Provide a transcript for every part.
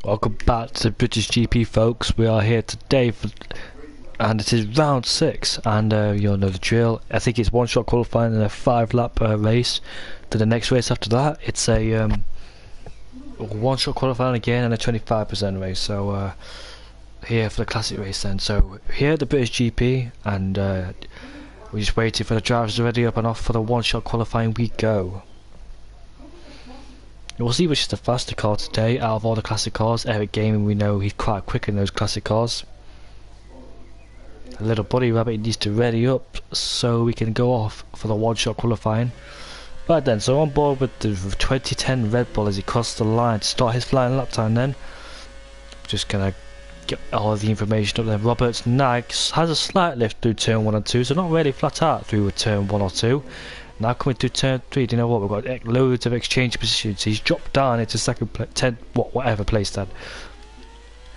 Welcome back to the British GP, folks. We are here today and it is round 6, and you'll know the drill. I think it's one shot qualifying and a 5-lap race. To the next race after that, it's a one shot qualifying again and a 25% race. So here for the classic race then. So here at the British GP, and we're just waiting for the drivers to ready up and off for the one shot qualifying. We go. We'll see which is the faster car today out of all the classic cars. Eric Gaming, we know he's quite quick in those classic cars. A little buddy rabbit needs to ready up so we can go off for the one-shot qualifying. Right then, so on board with the 2010 Red Bull as he crosses the line to start his flying lap time then. Just gonna get all the information up there. Robert's Nag has a slight lift through turn 1 and 2, so not really flat out through turn 1 or 2. Now coming to turn 3, do you know what? We've got loads of exchange positions. He's dropped down into second place, 10, whatever place then.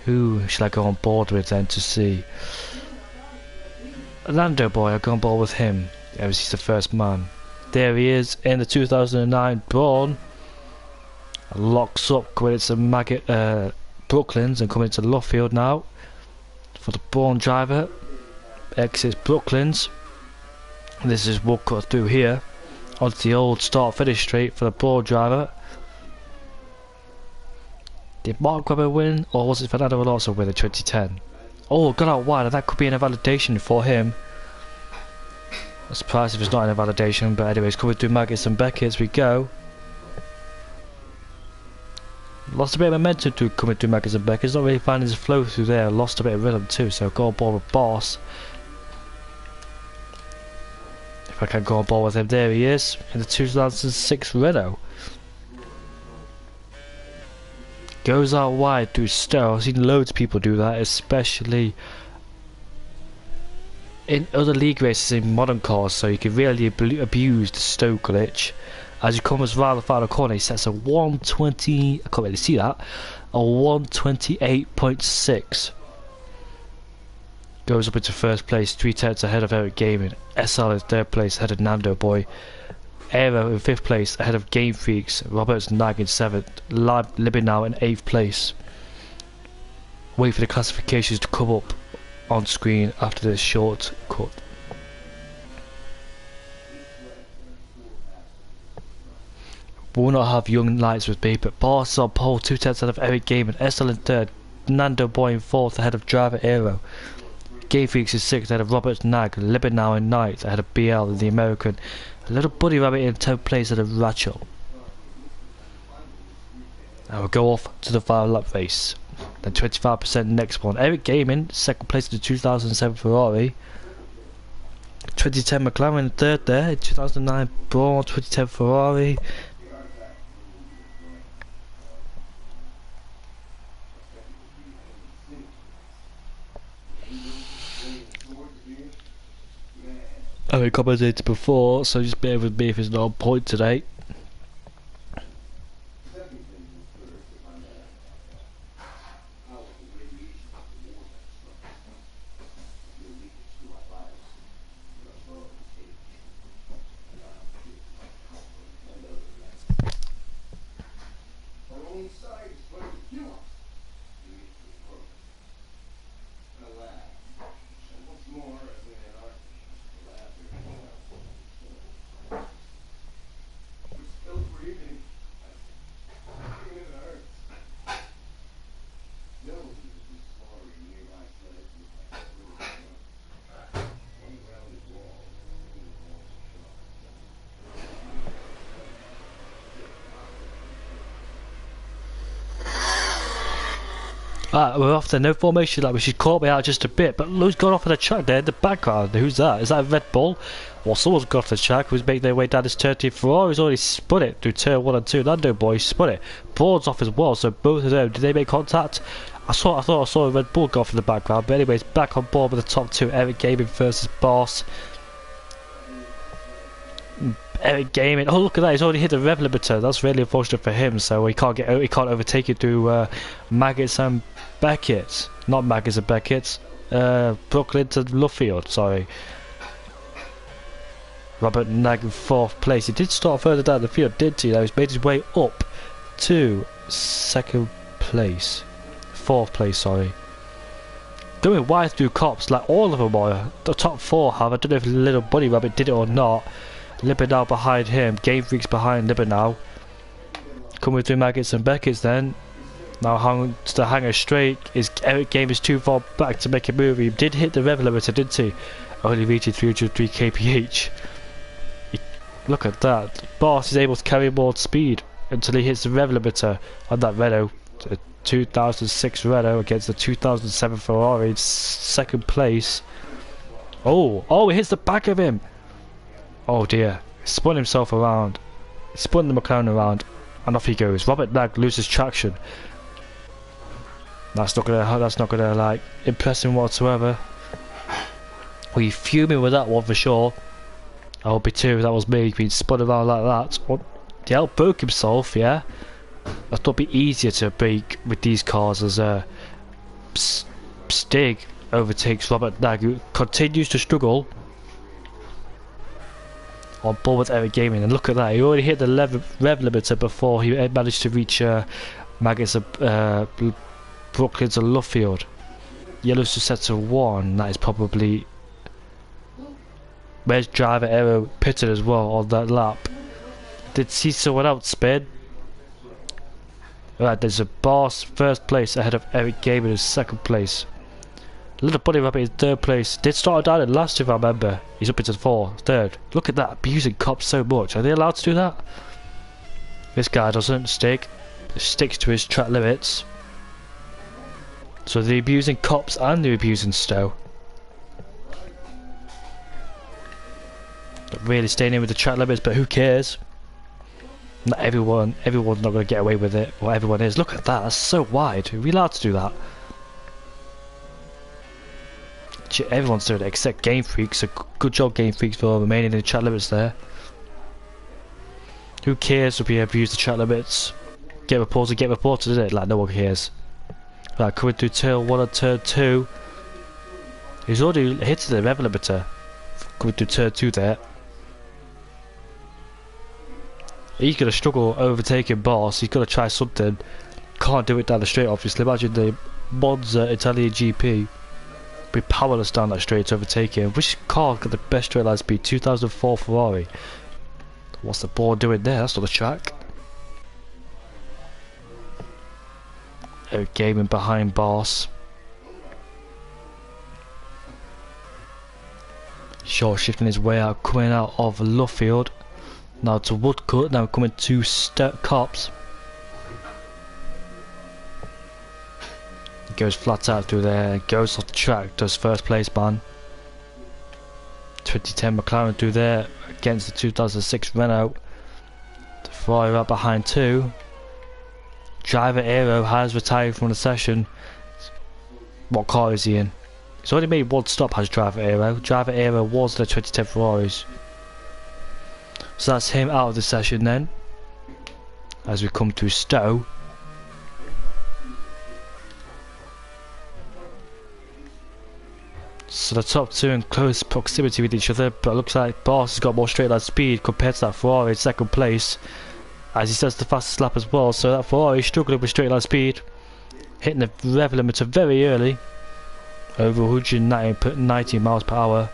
Who shall I go on board with then to see? Lando boy, I'll go on board with him. As he's the first man. There he is in the 2009 Brawn. Locks up coming into Brooklands and coming into Luffield now. For the Brawn driver. Exits Brooklands. This is what cut through here onto the old start finish straight for the Brawn driver. Did Mark Webber win, or was it Fernando Alonso win in 2010? Oh, got out wide, and that could be an invalidation for him. I'm surprised if it's not an invalidation, but anyways, coming through Maggots and Beckett's we go. Lost a bit of momentum to coming through Maggots and Beckett's, not really finding his flow through there, lost a bit of rhythm too, so go on board with Boss. If I can go on board with him, there he is, in the 2006 Renault. Goes out wide through Stowe. I've seen loads of people do that, especially in other league races in modern cars, so you can really abuse the Stowe glitch. As he comes round the final corner, he sets a 120, I can't really see that, a 128.6. Goes up into first place, 3/10 ahead of Eric Gaming. SL in third place ahead of Nando Boy. Aero in 5th place ahead of Game Freaks. Robert's Nag in 7th. Libby now in 8th place. Wait for the classifications to come up on screen after this short cut. We'll not have young lights with me, but Boss on pole, 2/10 ahead of Eric Gaming. SL in 3rd. Nando Boy in 4th ahead of Driver Aero. Game Freaks is 6th ahead of Robert's Nag. Libby now in 9th ahead of BL and the American. A little buddy rabbit in 10th place ahead of Rachel. Now we'll go off to the final lap race. Then 25% next one. Eric Gaming, 2nd place in the 2007 Ferrari. 2010 McLaren 3rd there. 2009 Brawn, 2010 Ferrari. I commentated before, so just bear with me if it's not on point today. Alright, we're off there, no formation like we should caught me out just a bit, but who's gone off of the track there in the background? Who's that? Is that a Red Bull? Well, someone's got off the track who's making their way down this turn 2. Ferrari's already spun it through turn 1 and 2. Lando Boy spun it. Brawn's off as well, so both of them, did they make contact? I thought I saw a Red Bull go off in the background, but anyways, back on board with the top 2. Eric Gaming versus Boss. Eric Gaming, oh look at that, he's already hit the rev limiter. That's really unfortunate for him, so he can't overtake it through Maggots and Beckett. Not Maggots and Beckett. Brooklyn to Luffield, sorry. Robert Nag in 4th place. He did start further down the field, didn't he? He's made his way up to 2nd place. 4th place, sorry. Going wide through cops, like all of them are. The top 4 have. I don't know if Little Bunny Rabbit did it or not. Libernau behind him. Game Freak's behind Libernau. Coming through Maggots and Beckett's then. Now to hang a straight. Eric Game is too far back to make a move. He did hit the rev limiter, didn't he? Only reaching 303 kph. Look at that. Boss is able to carry more speed until he hits the rev limiter on that Renault. 2006 Renault against the 2007 Ferrari in 2nd place. Oh, it hits the back of him. Oh dear, he spun himself around. He spun the McLaren around, and off he goes. Robert Nag loses traction. That's not gonna like impress him whatsoever. Well, you fuming with that one for sure. I will be too. That was me being spun around like that. Well, he outbroke himself, yeah. I thought it'd be easier to break with these cars as Stig overtakes Robert Nag, who continues to struggle on board with Eric Gaming. And look at that, he already hit the rev limiter before he managed to reach Maggots of Brooklands and Luffield. Yellow's to set to 1. That is probably... Where's driver error pitted as well on that lap? Did see someone else spin? Right, there's a Boss 1st place ahead of Eric Gaming in 2nd place. Little Bunny Rabbit in 3rd place. Did start down in last if I remember. He's up into 3rd. Look at that, abusing cops so much. Are they allowed to do that? This guy doesn't. Sticks to his track limits. So they're abusing cops and they're abusing Stowe. Not really staying in with the track limits, but who cares? Not everyone's not going to get away with it. Well, everyone is. Look at that, that's so wide. Are we allowed to do that? Everyone's doing it except Game Freaks, so good job Game Freaks for remaining in the chat limits there. Who cares if we abuse the chat limits? Get reported, isn't it? Like no one cares. Right, coming through turn 1 and turn 2. He's already hit the rev limiter. Coming through turn 2 there. He's going to struggle overtaking Boss. He's got to try something. Can't do it down the straight, obviously. Imagine the Monza Italian GP. Be powerless down that straight to overtake him. Which car got the best straight line speed? 2004 Ferrari. What's the board doing there? That's not the track. Eric Gaming behind Boss. Short shifting his way out, coming out of Luffield. Now to Woodcut, now coming to Cops. He goes flat out through there, goes off the track, does 1st place man. 2010 McLaren through there against the 2006 Renault. The Ferrari right behind too. Driver Aero has retired from the session. What car is he in? He's already made 1 stop, has Driver Aero. Driver Aero was the 2010 Ferraris. So that's him out of the session then. As we come to Stowe. So the top 2 in close proximity with each other, but it looks like Boss has got more straight line speed compared to that Ferrari in 2nd place. As he sets the fastest lap as well, so that Ferrari is struggling with straight line speed. Hitting the rev limiter very early. Over 190 miles per hour.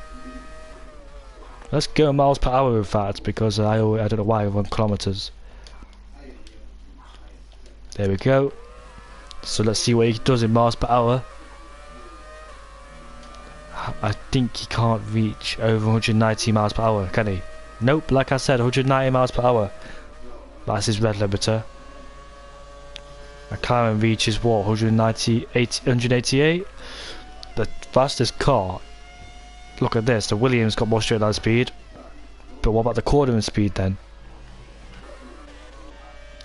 Let's go miles per hour in fact, because I don't know why I run kilometers. There we go. So let's see what he does in miles per hour. I think he can't reach over 190 miles per hour, can he? Nope, like I said, 190 miles per hour. That's his red limiter. McLaren reaches what, 188? The fastest car. Look at this, the Williams got more straight line speed. But what about the cornering speed then?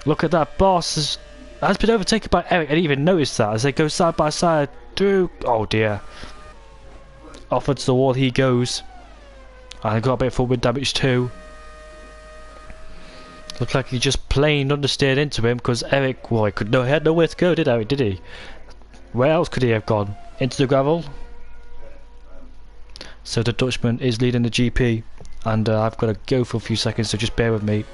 Look at that, Boss has been overtaken by Eric. I didn't even notice that as they go side by side through. Oh dear. Off into the wall he goes. And I got a bit of full wind damage too. Looked like he just plain understeered into him because Eric, well, he had nowhere to go, did Eric, did he? Where else could he have gone? Into the gravel? So the Dutchman is leading the GP, and I've got to go for a few seconds, so just bear with me.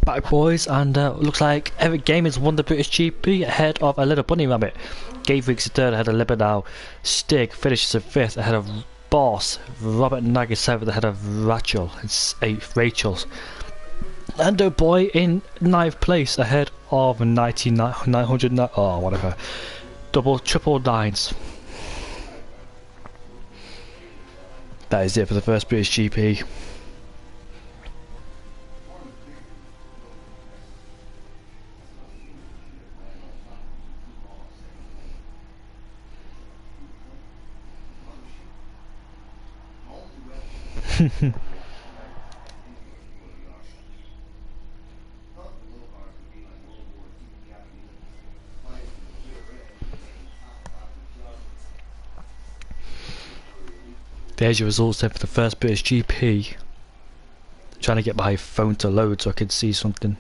Back boys, and looks like Eric Gaming's won the British GP ahead of a little bunny rabbit. Gavewick's third ahead of Libernau. Stig finishes in fifth ahead of Boss. Robert Nag is seventh ahead of Rachel and eighth Rachel's. Lando Boy in ninth place ahead of 900, oh whatever, triple nines. That is it for the first British GP. There's your results then for the first British GP. Trying to get my phone to load so I can see something.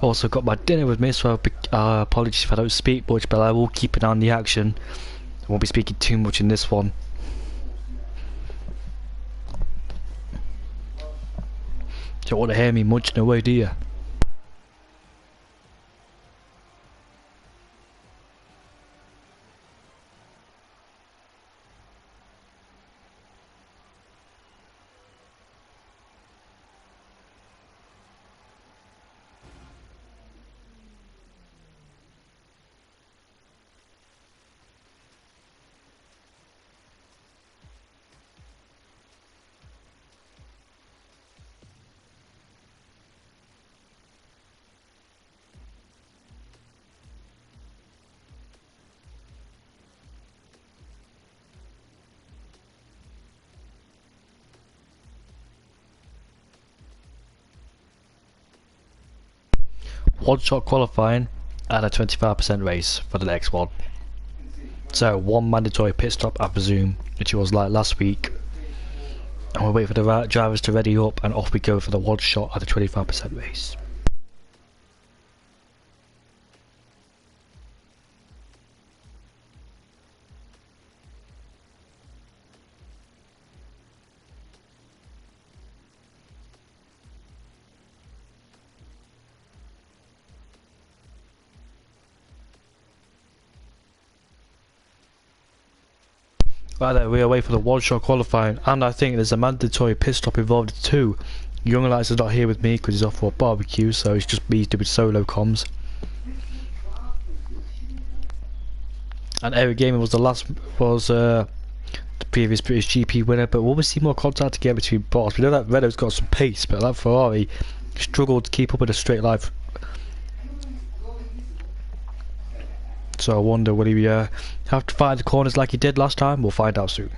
Also got my dinner with me, so apologies if I don't speak much, but I will keep an eye on the action. I won't be speaking too much in this one. Don't want to hear me munching away, do you? One shot qualifying and a 25% race for the next one. So one mandatory pit stop, I presume, which was like last week. And we'll wait for the drivers to ready up and off we go for the one shot at the 25% race. Right there, we are waiting for the one shot qualifying, and I think there's a mandatory pit stop involved too. Young Lights is not here with me because he's off for a barbecue, so it's just me doing solo comms. And Eric Gaming was the previous British GP winner, but will we see more contact again between boss? We know that Renault's got some pace, but that Ferrari struggled to keep up in a straight line. So I wonder, will he have to find the corners like he did last time? We'll find out soon.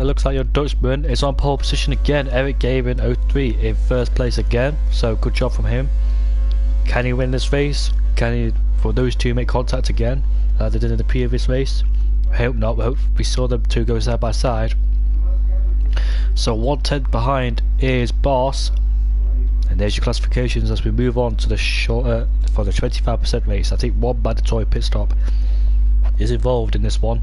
it looks like your Dutchman is on pole position again. Eric Gabin 03 in first place again, so good job from him. Can he win this race? Can he, for those two, make contact again like they did in the previous race? I hope not. We saw them two go side by side. So 1/10 behind is Boss, and there's your classifications as we move on to the shorter for the 25% race. I think one mandatory pit stop is involved in this one.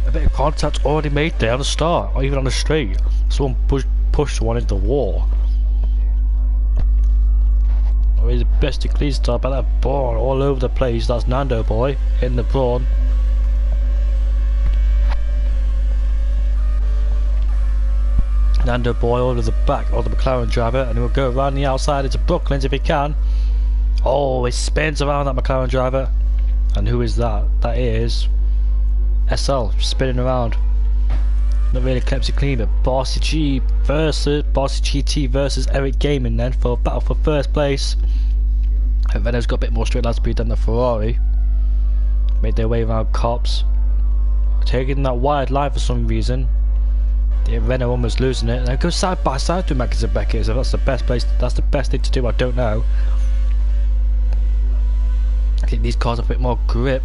A bit of contact already made there on the start, or even on the straight. Someone pushed one into the wall. Oh, he's a best of clean start, but that ball all over the place. That's Nando boy in the brawn. Nando boy over the back of the McLaren driver, and he'll go around the outside into Brooklands if he can. Oh, he spins around that McLaren driver. And who is that? That is SL spinning around. Not really kept it clean, but Bossy GT versus Eric Gaiman then for a battle for first place. And Renault's got a bit more straight line speed than the Ferrari. Made their way around cops. Taking that wide line for some reason. The Renault almost losing it. They go side by side to Max and Beckett, so that's the best place, that's the best thing to do, I don't know. I think these cars have a bit more grip.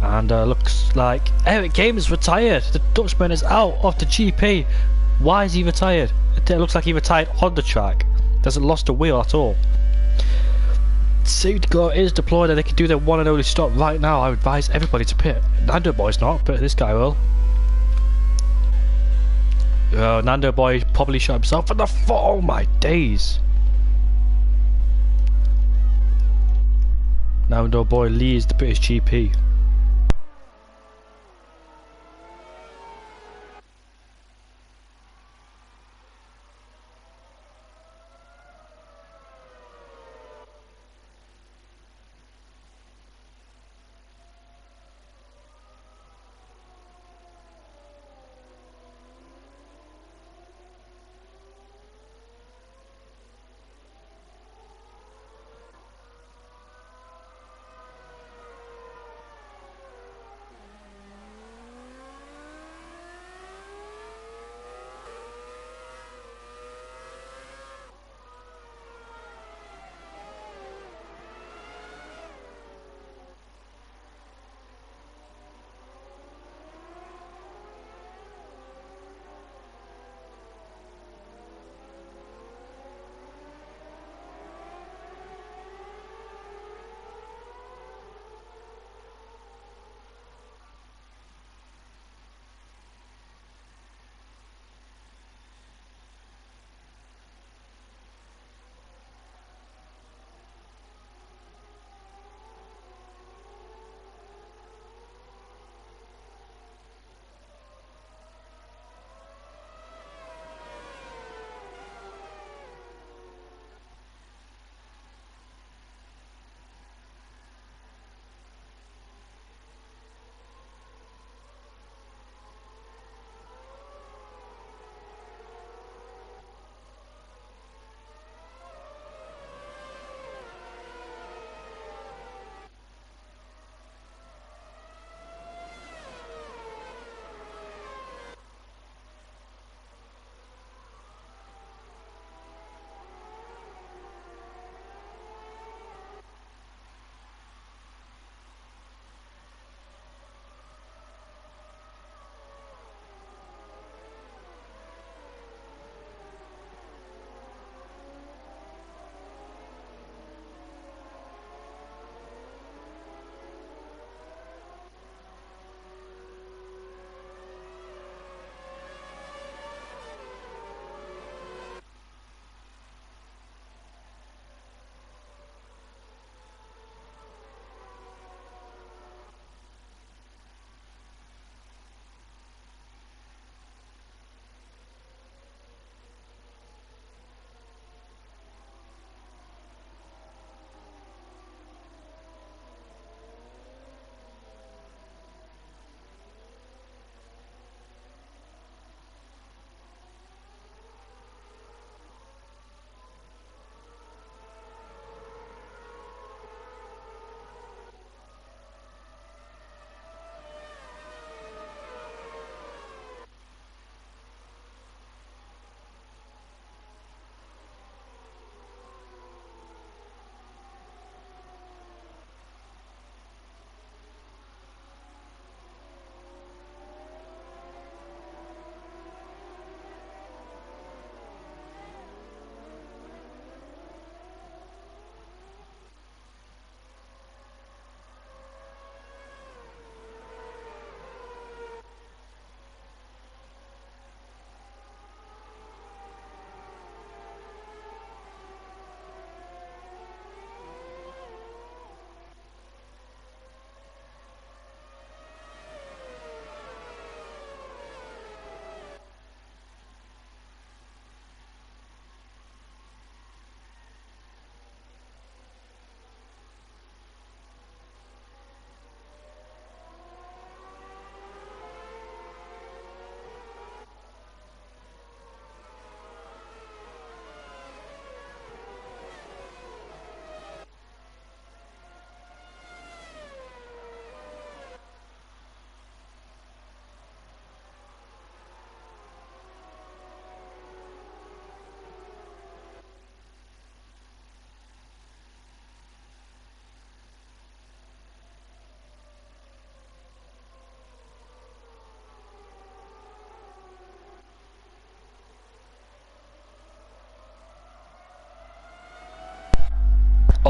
And looks like Eric Gaiman's retired. The Dutchman is out of the GP. Why is he retired? It looks like he retired on the track. Doesn't lost a wheel at all. Safety car is deployed and they can do their one and only stop right now. I would advise everybody to pit. Nando boy's not, but this guy will. Nando boy probably shot himself in the foot. Oh my days. Nando boy leads the British GP.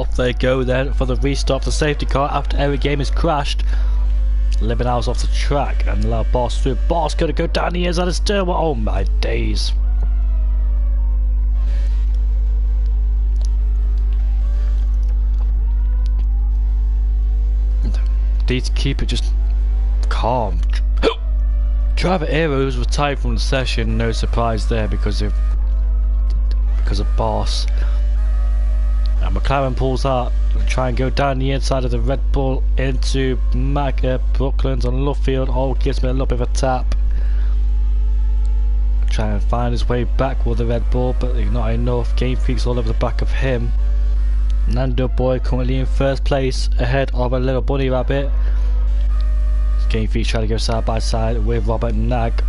Off they go then for the restart of the safety car after every game has crashed. Libernau's off the track and allow Boss through. Boss gonna go down the inside of Sturwell. Oh my days. Need to keep it just calm. Driver Aero was retired from the session, no surprise there because of Boss. And McLaren pulls out and try and go down the inside of the Red Bull into Brooklands on Luffield. Oh, gives me a little bit of a tap. Try and find his way back with the Red Bull, but not enough. Game Freak's all over the back of him. Nando Boy currently in first place ahead of a little bunny rabbit. Game Freak trying to go side by side with Robert Nag.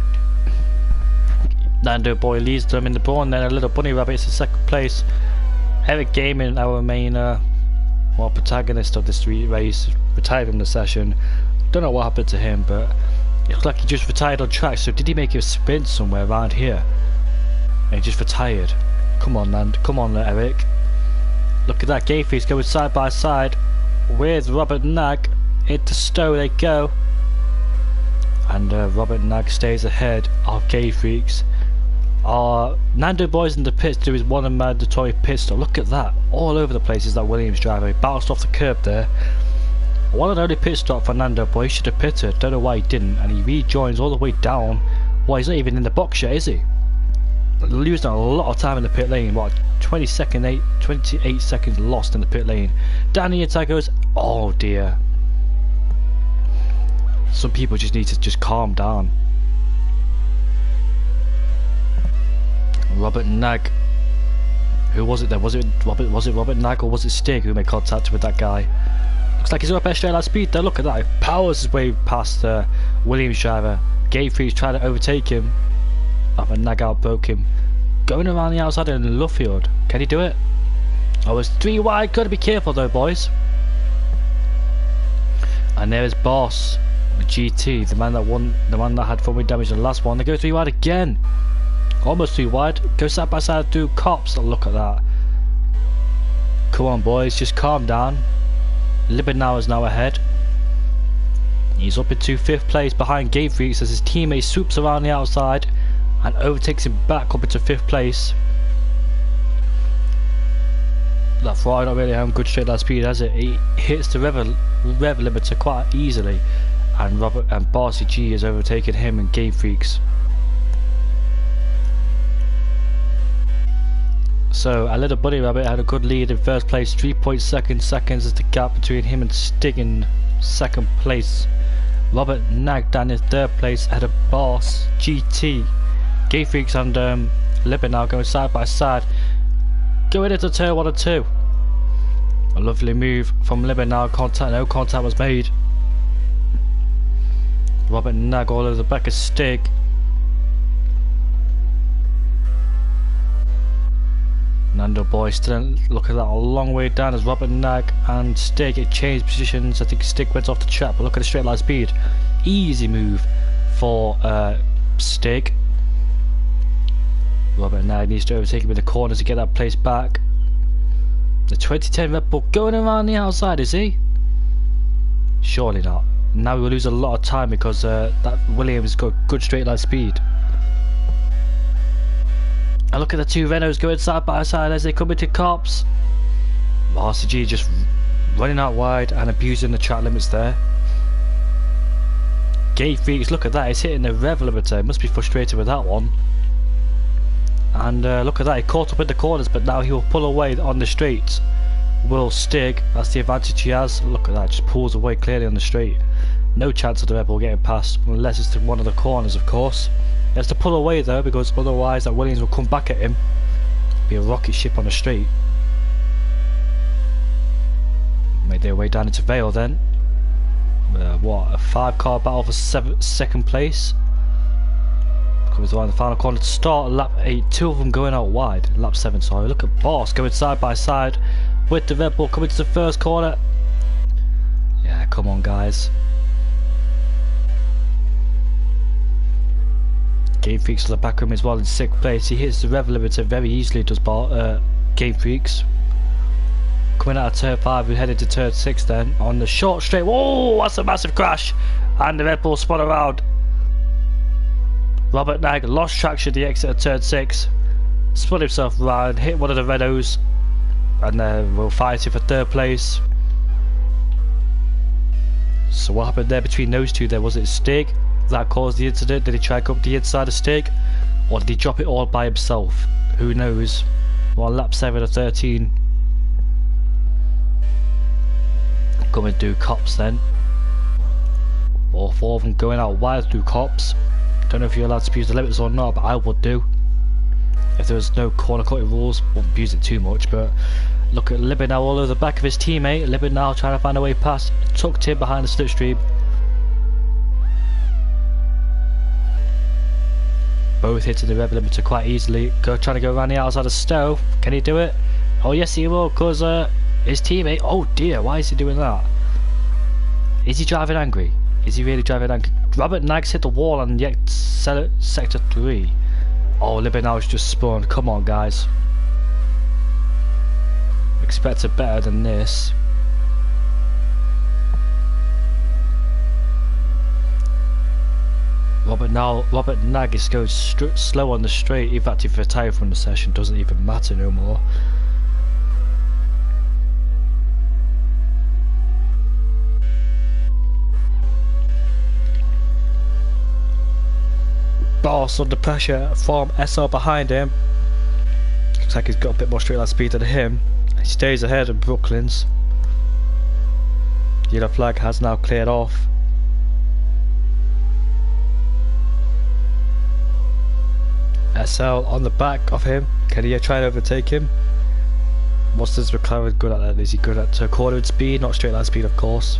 Nando Boy leads them in the ball, and then a little bunny rabbit is in second place. Eric Gaming, our main protagonist of this race, retired from the session. Don't know what happened to him, but it looks like he just retired on track. So did he make a sprint somewhere around here? And he just retired. Come on, man. Come on, Eric. Look at that. Game Freak's going side by side with Robert Nag. Into Stowe they go. And Robert Nag stays ahead of Game Freaks. Nando Boy's in the pits to do his one mandatory pit stop. Look at that. All over the place is that Williams driver. He bounced off the curb there. One and only pit stop for Nando Boy. He should have pitted. Don't know why he didn't. And he rejoins all the way down. Well, he's not even in the box yet, is he? Losing a lot of time in the pit lane. What, 28 seconds lost in the pit lane. Down the inside goes. Oh dear. Some people just need to just calm down. Robert Nag. Who was it then? Was it Robert Nag or was it Stig who made contact with that guy? Looks like he's up at SHR speed there. Look at that. He powers his way past Williams driver. Game Freak's trying to overtake him. But Nag outbroke him. Going around the outside in Luffield. Can he do it? Oh, it's 3 wide. Gotta be careful though, boys. And there is Boss. GT, the man that had 4 wheel damage in the last one. They go 3 wide again. Almost 3 wide. Go side by side through cops. Oh, look at that. Come on, boys, just calm down. Libernau is now ahead. He's up into 5th place behind Game Freaks as his teammate swoops around the outside and overtakes him back up into 5th place. That Ferrari not really having good straight line speed, has it? He hits the rev limiter quite easily, and Bossy G has overtaken him and Game Freaks. So a little bunny rabbit had a good lead in first place. 3.2 seconds is the gap between him and Stig in second place. Robert Nag down in third place ahead of Boss GT. Game Freaks and Libernau going side by side. Going into turn 1 and 2. A lovely move from Libernau. No contact was made. Robert Nag all over the back of Stig. Nando Boy still look at that a long way down as Robert Nag and Stig it changed positions. I think Stig went off the track, but look at the straight line speed. Easy move for Stig. Robert Nag needs to overtake him in the corners to get that place back. The 2010 Red Bull going around the outside, is he? Surely not. Now we will lose a lot of time because that Williams got good straight line speed. And look at the 2 Renaults going side by side as they come into cops. RCG just running out wide and abusing the track limits there. Game Freaks, look at that, he's hitting the rev limiter. Must be frustrated with that one. And look at that, he caught up in the corners, but now he will pull away on the straight. Will Stig, that's the advantage he has. Look at that, just pulls away clearly on the straight. No chance of the Red Bull getting past, unless it's to one of the corners, of course. He has to pull away though, because otherwise that Williams will come back at him. Be a rocket ship on the straight. Made their way down into Vale then. What, a 5-car battle for second place. Comes around the final corner to start lap 8. 2 of them going out wide. Lap 7, sorry. Look at Boss going side by side with the Red Bull coming to the first corner. Yeah, come on guys. Game Freaks to the back of him as well in 6th place. He hits the rev limiter very easily, does Game Freaks. coming out of turn 5, we headed to turn 6 then. On the short straight, whoa, that's a massive crash. And the Red Bull spun around. Robert Nag lost traction at the exit of turn 6. Spun himself around, hit one of the Renaults. And then we'll fight it for 3rd place. So what happened there between those two there? Was it Stig that caused the incident? Did he try to go up the inside of Stig? Or did he drop it all by himself? Who knows? Well, lap 7 of 13. Coming through cops then. All 4 of them going out wide through cops. Don't know if you're allowed to abuse the limits or not, but I would do. If there was no corner cutting rules, won't abuse it too much, but look at Libby now all over the back of his teammate. Libby now trying to find a way past. Tucked in behind the slipstream. Both hitting the rev limiter quite easily. Trying to go around the outside of Stowe. Can he do it? Oh yes he will, because his teammate, oh dear, why is he doing that? Is he driving angry? Is he really driving angry? Robert Nags hit the wall on yet sector 3. Oh, Libby now is just spun. Come on guys. Expected better than this. Robert Nag is going slow on the straight. In fact, if he retired from the session, doesn't even matter no more. Boss under pressure from SR behind him. Looks like he's got a bit more straight line speed than him. He stays ahead of Brooklyn's. Yellow flag has now cleared off. SL on the back of him. Can he try and overtake him? What's this McLaren good at that? Is he good at cornering speed? Not straight line speed, of course.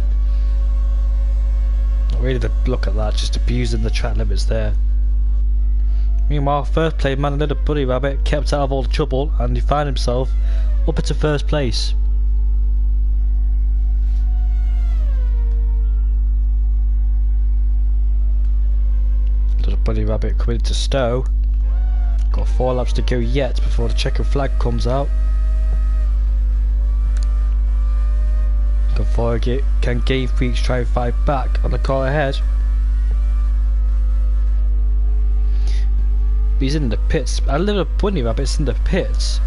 Not really to look at that, just abusing the track limits there. Meanwhile, first place man, another Bunny Rabbit, kept out of all the trouble and he found himself up into 1st place. Little Bunny Rabbit coming to Stowe. Got 4 laps to go yet before the checkered flag comes out. Before can Game Freaks try and fight back on the car ahead? He's in the pits. A little Bunny Rabbit's in the pits.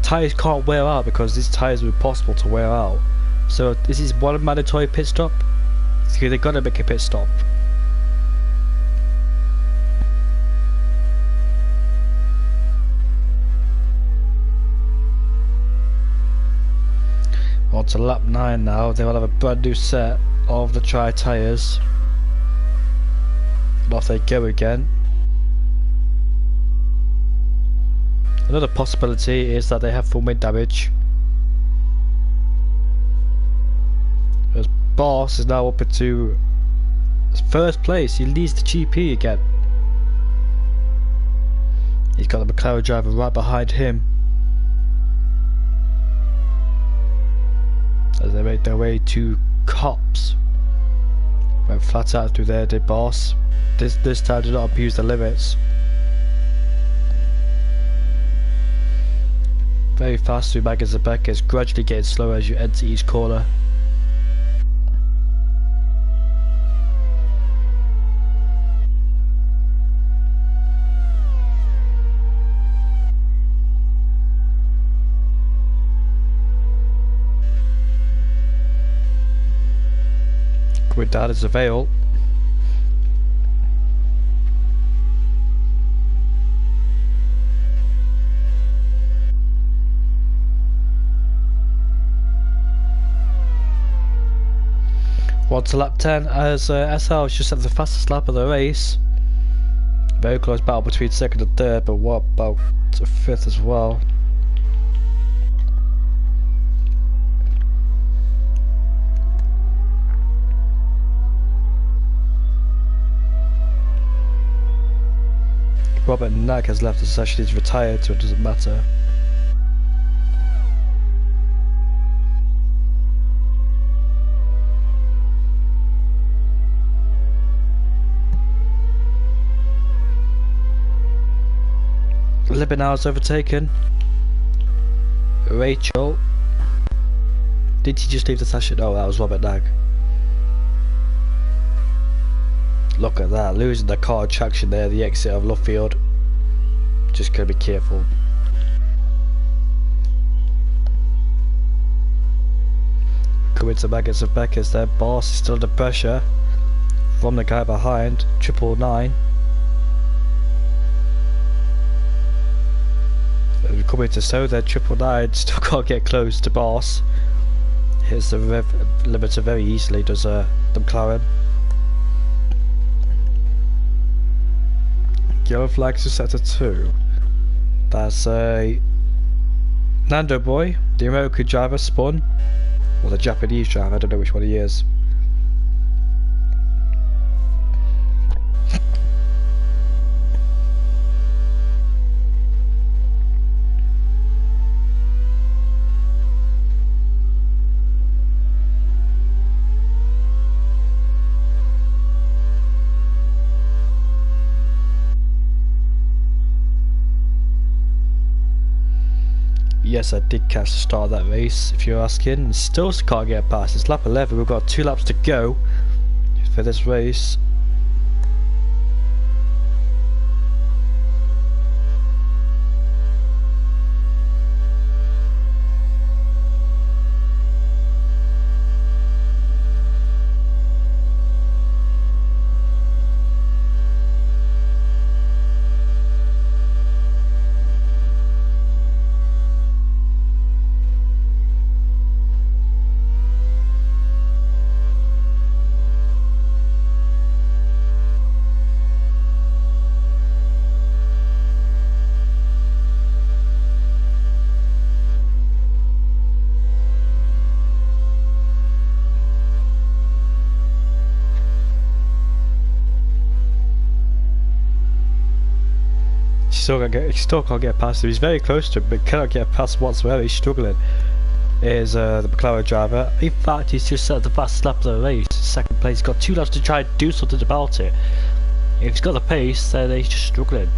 Tyres can't wear out because these tyres are impossible to wear out. So this is one mandatory pit stop. So they gotta make a pit stop. On to lap 9 now. They will have a brand new set of the tri tyres. And off they go again. Another possibility is that they have full wind damage. As Boss is now up into 1st place, he leads the GP again. He's got the McLaren driver right behind him. As they make their way to cops. Went flat out through there, did Boss. This time did not abuse the limits. Very fast through Maggins and Beckers, gradually getting slower as you enter each corner. Coming down is the Vale. On to lap 10 as SL is just at the fastest lap of the race. Very close battle between 2nd and 3rd, but what about 5th as well? Robert Nag has left the session, he's retired, so it doesn't matter. Libby now is overtaken. Rachel Did he just leave the session? Oh, that was Robert Nag. Look at that, losing the car traction there, the exit of Luffield. Just gotta be careful. Coming to Magnus of Beckers there, Boss is still under pressure from the guy behind, 999. Coming to So there, 999, still can't get close to Boss. Hits the rev limiter very easily, does the McLaren. Yellow flags to sector 2. That's a Nando boy, the American driver, spun. Or the Japanese driver, I don't know which one he is. Yes, I did catch the start of that race, if you're asking. Still can't get past. It's lap 11, we've got 2 laps to go for this race. Still can't get past him. He's very close to him, but cannot get past whatsoever. He's struggling. Is the McLaren driver. In fact, he's just set the fastest lap of the race. Second place. He's got 2 laps to try and do something about it. If he's got the pace, then he's just struggling.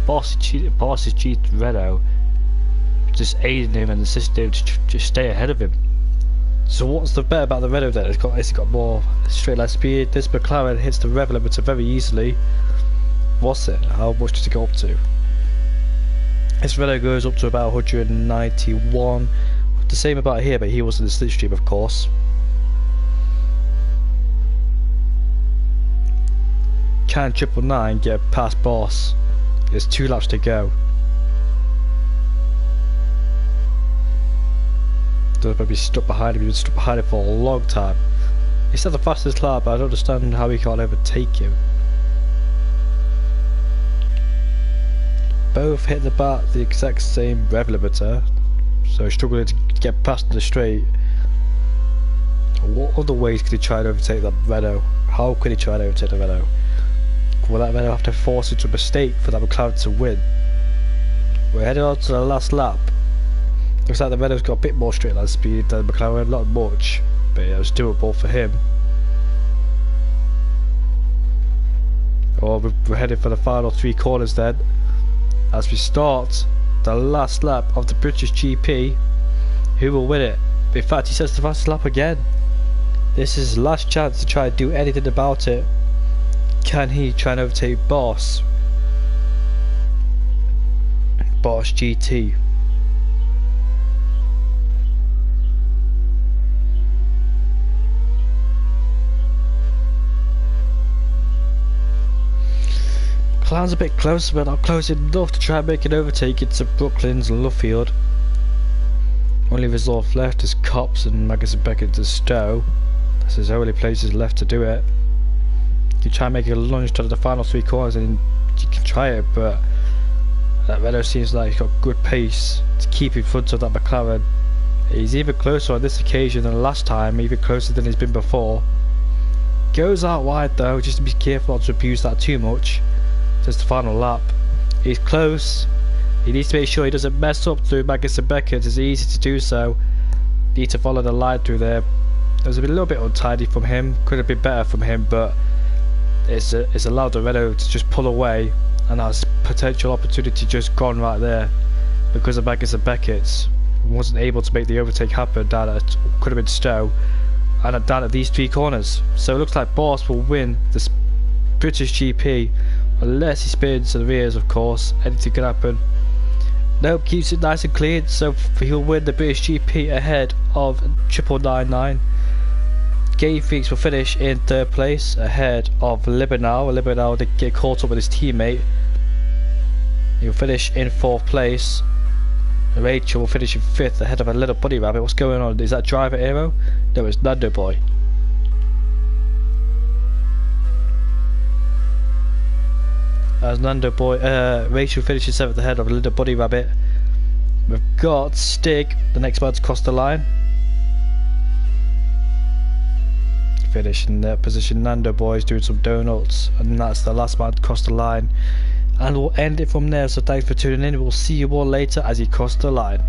Boss is cheated Renault, just aiding him and assisting him to just stay ahead of him. So what's the bet about the Renault then? It's got more straight line speed. This McLaren hits the rev limiter very easily. What's it? How much does it go up to? This Renault goes up to about 191. The same about here, but he was in the slipstream, of course. Can 999 get past Boss? There's 2 laps to go. Don't be stuck behind him. He's been stuck behind him for a long time. He's not the fastest lap, but I don't understand how he can't overtake him. Both hit the exact same rev limiter, so struggling to get past the straight. What other ways could he try to overtake that Renault? How could he try to overtake the Renault? Will that Renault have to force into a mistake for that McLaren to win? We're heading on to the last lap. Looks like the Renault's got a bit more straight line speed than McLaren, not much, but it was doable for him. Oh, we're heading for the final 3 corners then. As we start the last lap of the British GP, who will win it? In fact, he sets the fastest lap again. This is his last chance to try and do anything about it. Can he try and overtake Boss GT? McLaren's a bit close, but not close enough to try and make an overtake into Brooklands and Luffield. Only resolve left is Cops and Magazine Beckett to Stowe. That's his only places left to do it. You try and make a lunge to the final 3 corners and you can try it, but that Renault seems like he's got good pace to keep in front of that McLaren. He's even closer on this occasion than the last time, even closer than he's been before. Goes out wide though, just to be careful not to abuse that too much. Just the final lap. He's close. He needs to make sure he doesn't mess up through Magnussen Beckett. It's easy to do so. Need to follow the line through there. It was a little bit untidy from him. Could have been better from him, but it's allowed the Renault to just pull away, and that's potential opportunity just gone right there because of Magnussen Beckett. wasn't able to make the overtake happen down at, could have been Stowe, and down at these 3 corners. So it looks like Boss will win this British GP, unless he spins to the rears, of course. Anything can happen. Nope, keeps it nice and clean, so he'll win the British GP ahead of 999. Game Freaks will finish in 3rd place ahead of Libernal. Libernal did get caught up with his teammate. He'll finish in 4th place. Rachel will finish in 5th ahead of a little bunny rabbit. What's going on? Is that Driver Aero? No, it's Nando Boy. As Nando Boy, Rachel finishes 7th ahead of a little bunny rabbit. We've got Stig, the next man to cross the line. Finish in that position. Nando Boy's doing some donuts, and that's the last man to cross the line. And we'll end it from there. So thanks for tuning in. We'll see you all later as he crosses the line.